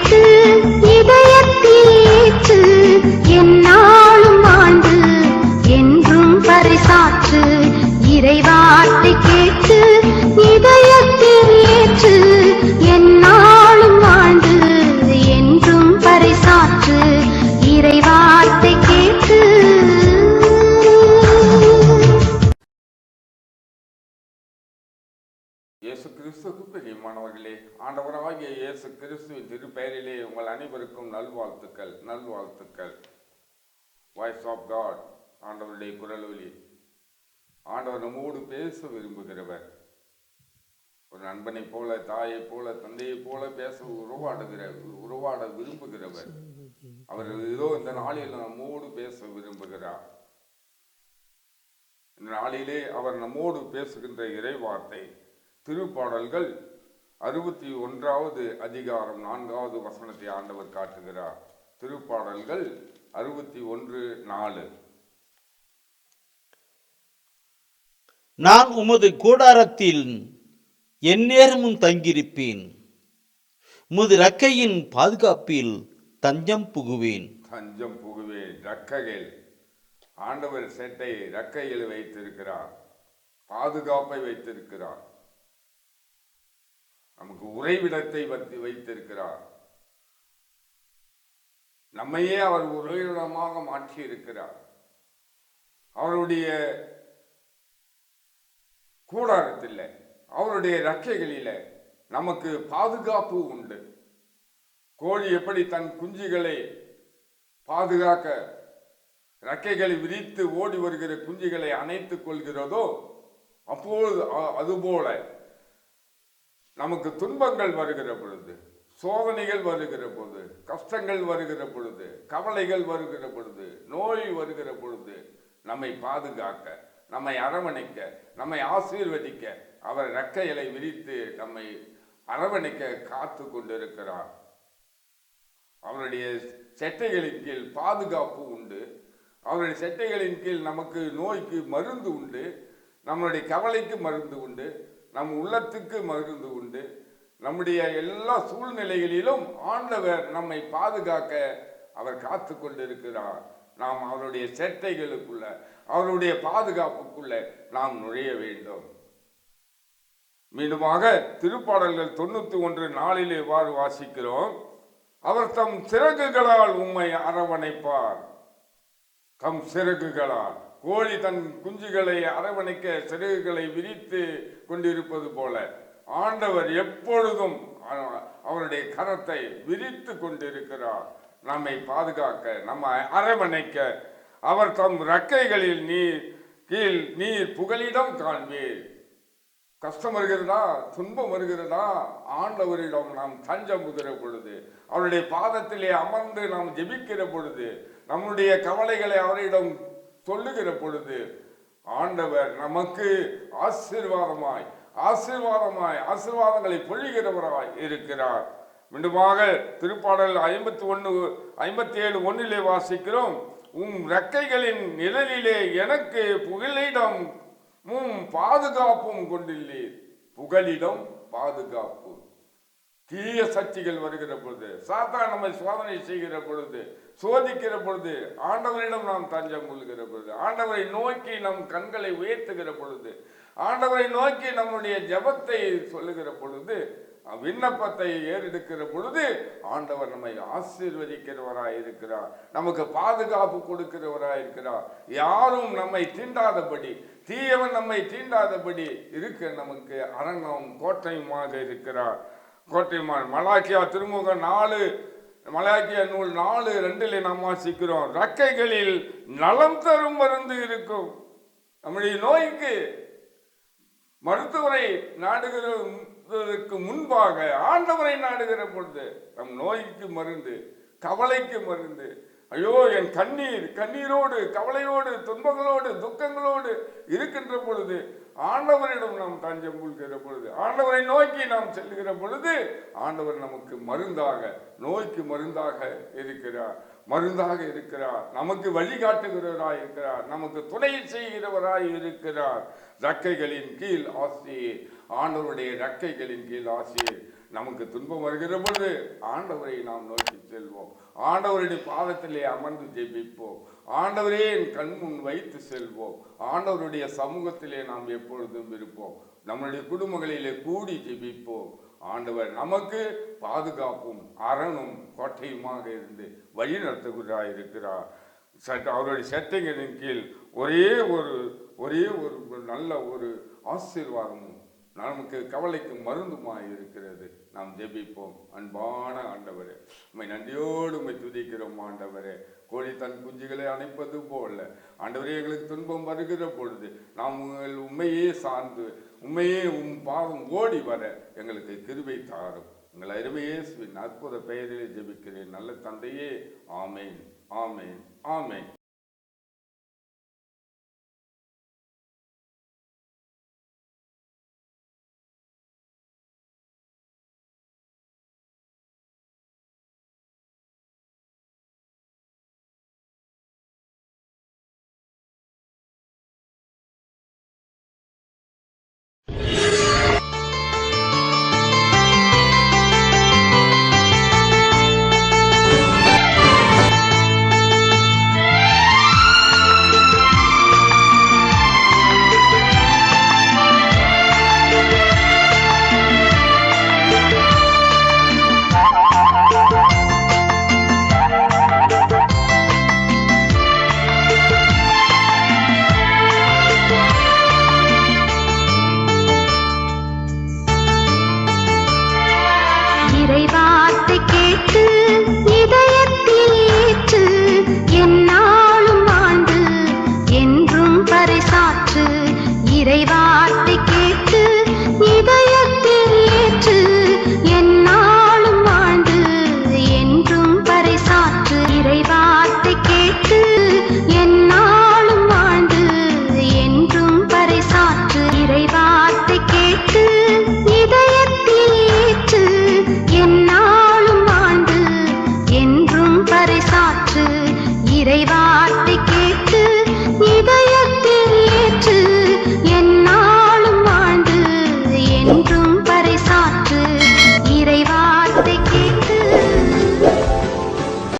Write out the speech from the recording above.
கேட்டு இதயத்தில் ஏற்று என்னாலும் வாழ்ந்து என்றும் பறைசாற்று இறைவார்த்தை கேட்டு இதயத்தில் ஏற்று என்னாலும் வாழ்ந்து என்றும் பறைசாற்று இறைவார்த்தை கேட்டு. இயேசு கிறிஸ்துவுக்கு பிரியமானவர்களே, ஆண்டவராகிய இயேசு கிறிஸ்துவின் திருப்பெயரிலே உங்கள் அனைவருக்கும் நல்வாழ்த்துக்கள். வாய்ஸ் ஆஃப் காட், ஆண்டவருடைய குரலொலி. ஆண்டவர் நம்மோடு பேச விரும்புகிறவர். ஒரு நண்பனை போல, தாயை போல, தந்தையை போல பேச உருவாட விரும்புகிறவர். அவர் ஏதோ இந்த நாளில் நம்மோடு பேச விரும்புகிறார். இந்த நாளிலே அவர் நம்மோடு பேசுகின்ற இறைவார்த்தை திருப்பாடல்கள் 61வது அதிகாரம் 4வது வசனத்தை ஆண்டவர் காட்டுகிறார். திருப்பாடல்கள் 61:4. நான் உமது கூடாரத்தில் எந்நேரமும் தங்கியிருப்பேன், உமது இறக்கையின் பாதுகாப்பில் தஞ்சம் புகுவேன். இறக்கைகள், ஆண்டவர் செட்டை இறக்கையில் வைத்திருக்கிறார், பாதுகாப்பை வைத்திருக்கிறார், நமக்கு உறைவிடத்தை வைத்திருக்கிறார். நம்மையே அவர் உறைவிடமாக மாற்றி இருக்கிறார். அவருடைய கூடாரத்தில், அவருடைய இறக்கைகளில நமக்கு பாதுகாப்பு உண்டு. கோழி எப்படி தன் குஞ்சுகளை பாதுகாக்க இறக்கைகளை விரித்து ஓடி வருகிற குஞ்சுகளை அணைத்துக் கொள்கிறதோ, அப்பொழுது அதுபோல நமக்கு துன்பங்கள் வருகிற பொழுது, சோதனைகள் வருகிற பொழுது, கஷ்டங்கள் வருகிற பொழுது, கவலைகள் வருகிற பொழுது, நோய் வருகிற பொழுது நம்மை பாதுகாக்க, நம்மை அரவணைக்க, நம்மை ஆசீர்வதிக்க அவர் இறக்கைகளை விரித்து நம்மை அரவணைக்க காத்து கொண்டிருக்கிறார். அவருடைய செட்டைகளின் கீழ் பாதுகாப்பு உண்டு. அவருடைய செட்டைகளின் கீழ் நமக்கு நோய்க்கு மருந்து உண்டு, நம்மளுடைய கவலைக்கு மருந்து உண்டு, நம் உள்ளத்துக்கு மருந்து உண்டு. நம்முடைய எல்லா சூழ்நிலைகளிலும் ஆண்டவர் நம்மை பாதுகாக்க அவர் காத்து கொண்டிருக்கிறார். நாம் அவருடைய செட்டைகளுக்குள்ள, அவருடைய பாதுகாப்புக்குள்ள நாம் நுழைய வேண்டும். மீண்டுமாக திருப்பாடல்கள் 91:4 இவ்வாறு வாசிக்கிறோம். அவர் தம் சிறகுகளால் உம்மை அரவணைப்பார். தம் சிறகுகளால், கோழி தன் குஞ்சுகளை அரவணைக்க சிறகுகளை விரித்து கொண்டிருப்பது போல ஆண்டவர் எப்பொழுதும் அவருடைய கரத்தை விரித்து கொண்டிருக்கிறார். நம்மை பாதுகாக்க, நம்மை அரவணைக்க. அவர் தம் இறக்கைகளில் நீர் புகலிடம் காண்பீர். கஷ்டம் வருகிறதா, துன்பம் வருகிறதா, ஆண்டவரிடம் நாம் தஞ்சம் புகிற பொழுது, அவருடைய பாதத்திலே அமர்ந்து நாம் ஜெபிக்கிற பொழுது, நம்முடைய கவலைகளை அவரிடம் சொல்லுகிற பொழுது ஆண்டவர் நமக்கு ஆசீர்வாதங்களை பொழிகிறவராய் இருக்கிறார். மீண்டுமாக திருப்பாடல் 57:1 வாசிக்கிறோம். இறக்கைகளின் நிழலிலே எனக்கு புகலிடம் பாதுகாப்பும் கொண்டுள்ளீர். புகலிடம், பாதுகாப்பு. தீய சக்திகள் வருகிற பொழுது, சாத்தான் நம்மை சோதனை செய்கிற பொழுது, சோதிக்கிற பொழுது, ஆண்டவரிடம் நாம் தஞ்சம் கொள்கிற பொழுது, ஆண்டவரை நோக்கி நம் கண்களை உயர்த்துகிற பொழுது, ஆண்டவரை நோக்கி நம்முடைய ஜெபத்தை சொல்லுகிற பொழுது, விண்ணப்பத்தை ஏறெடுக்கிற பொழுது ஆண்டவர் நம்மை ஆசீர்வதிக்கிறவராய் இருக்கிறார். நமக்கு பாதுகாப்பு கொடுக்கிறவராய் இருக்கிறார். யாரும் நம்மை தீண்டாதபடி, தீயவன் நம்மை தீண்டாதபடி இருக்க நமக்கு அரங்கம் கோட்டையுமாக இருக்கிறார். கோட்டையுமாக மலாக்கியா திருமுகம் 4, மலாக்கியா நூல் 4:2 நாம் வாசிக்கிறோம். இறக்கைகளில் நலம் தரும் மருந்து இருக்கும். நம்முடைய நோய்க்கு மருத்துவரை நாடுகிறதற்கு முன்பாக ஆண்டவரை நாடுகிற பொழுது நம் நோய்க்கு மருந்து, கவலைக்கு மருந்து. ஐயோ, என் கண்ணீரோடு, கவலையோடு, துன்பங்களோடு, துக்கங்களோடு இருக்கின்ற பொழுது ஆண்டவரிடம் நாம் தஞ்சம் கொள்கிற பொழுது, ஆண்டவரை நோக்கி நாம் செல்கிற பொழுது ஆண்டவர் நமக்கு மருந்தாக, நோய்க்கு மருந்தாக இருக்கிறார். நமக்கு வழிகாட்டுகிறவராய் இருக்கிறார். நமக்கு துணை செய்கிறவராய் இருக்கிறார். இறக்கைகளின் கீழ் ஆசிரியர், ஆண்டவருடைய இறக்கைகளின் கீழ் ஆசிரியர். நமக்கு துன்பம் வருகிற பொழுது ஆண்டவரை நாம் நோக்கி செல்வோம். ஆண்டவருடைய பாதத்திலே அமர்ந்து ஜெபிப்போம். ஆண்டவரே என் கண் முன் வைத்து செல்வோம். ஆண்டவருடைய சமூகத்திலே நாம் எப்பொழுதும் இருப்போம். நம்முடைய குடும்பங்களிலே கூடி ஜெபிப்போம். ஆண்டவர் நமக்கு பாதுகாப்பும் அரணும் கோட்டையுமாக இருந்து வழி நடத்துகிறார் இருக்கிறார். அவருடைய சட்டங்களின் கீழ் ஒரே ஒரு நல்ல ஒரு ஆசீர்வாதமும் நமக்கு கவலைக்கு மருந்துமாய் இருக்கிறது. நாம் ஜெபிப்போம். அன்பான ஆண்டவரே, உம்மை நன்றியோடு உம்மை துதிக்கிறோம். ஆண்டவரே, கோழி தன் குஞ்சுகளை அணைப்பது போல ஆண்டவரே, எங்களுக்கு துன்பம் வருகிற பொழுது நாம் உண்மையே சார்ந்து உண்மையே பாதம் ஓடி வர எங்களுக்கு கிருபை தாரும். உங்கள் அருமையேசுவின் அற்புத பெயரிலே ஜெபிக்கிறேன் நல்ல தந்தையே. ஆமேன், ஆமேன், ஆமேன். இறைவார்த்தை கேட்டு இதயத்தில் ஏற்று எந்நாளும் வாழ்ந்து என்றும் பறைசாற்று. இறைவார்த்தை கேட்டு